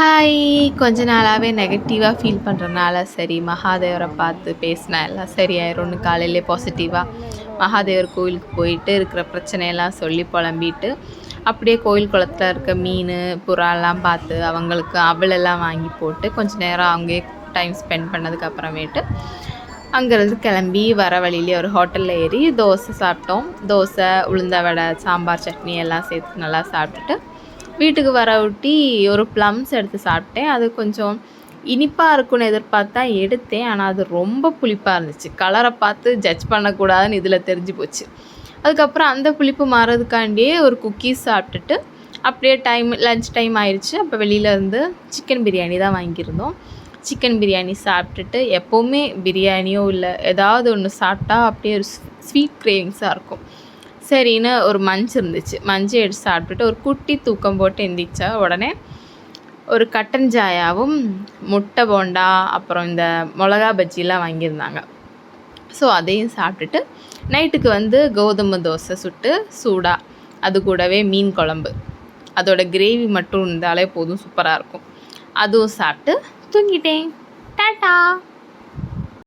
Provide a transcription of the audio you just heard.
Hi. கொஞ்ச நாளாவே நெகட்டிவா ஃபீல் பண்றனால, சரி மகாதேவர பார்த்து பேசினா எல்லாம் சரியாயிரும்னு காலையிலே பாசிட்டிவா மகாதேவர் கோயிலுக்கு போயிட்டு இருக்கிற பிரச்சனையெல்லாம் சொல்லி புலம்பிட்டு, அப்படியே கோயில் குளத்துல இருக்க மீன், புறாலாம் பார்த்து அவங்களுக்கு அவலெல்லாம் வாங்கி போட்டு, கொஞ்ச நேரம் அங்கேயே டைம் ஸ்பெண்ட் பண்ணதுக்கு அப்புறமேட்டு, அங்கேருந்து கிளம்பி வர வழியிலே ஒரு ஹோட்டல்ல ஏறி தோசை சாப்பிட்டோம். தோசை, உளுந்த வடை, சாம்பார், சட்னி எல்லாம் சேர்த்து நல்லா சாப்பிட்டுட்டு வீட்டுக்கு வர ஒட்டி ஒரு ப்ளம்ஸ் எடுத்து சாப்பிட்டேன். அது கொஞ்சம் இனிப்பா இருக்கும்னு எதிர்பார்த்து தான் எடுத்தேன். ஆனால் அது ரொம்ப புளிப்பா இருந்துச்சு. கலரை பார்த்து ஜட்ஜ் பண்ணக்கூடாதுன்னு இதில் தெரிஞ்சு போச்சு. அதுக்கப்புறம் அந்த புளிப்பு மாறதுக்காண்டியே ஒரு குக்கீஸ் சாப்பிட்டுட்டு அப்படியே லன்ச் டைம் ஆயிடுச்சு. அப்போ வெளியிலேருந்து சிக்கன் பிரியாணி தான் வாங்கியிருந்தோம். சிக்கன் பிரியாணி சாப்பிட்டுட்டு எப்போவுமே பிரியாணியோ இல்லை ஏதாவது ஒன்று சாப்பிட்டா அப்படியே ஒரு ஸ்வீட் கிரேவிங்ஸாக இருக்கும். சரின்னு ஒரு மஞ்சு இருந்துச்சு. மஞ்சு எடுத்து சாப்பிட்டுட்டு ஒரு குட்டி தூக்கம் போட்டு எந்திரிச்சா உடனே ஒரு கட்டன் சாயாவும் முட்டை போண்டா அப்புறம் இந்த மிளகா பஜ்ஜிலாம் வாங்கியிருந்தாங்க. ஸோ அதையும் சாப்பிட்டுட்டு நைட்டுக்கு கோதுமை தோசை சுட்டு சூடாக அது கூடவே மீன் குழம்பு, அதோட கிரேவி மட்டும் இருந்தாலே போதும், சூப்பராக இருக்கும். அதுவும் சாப்பிட்டு தூங்கிட்டேன். டாட்டா.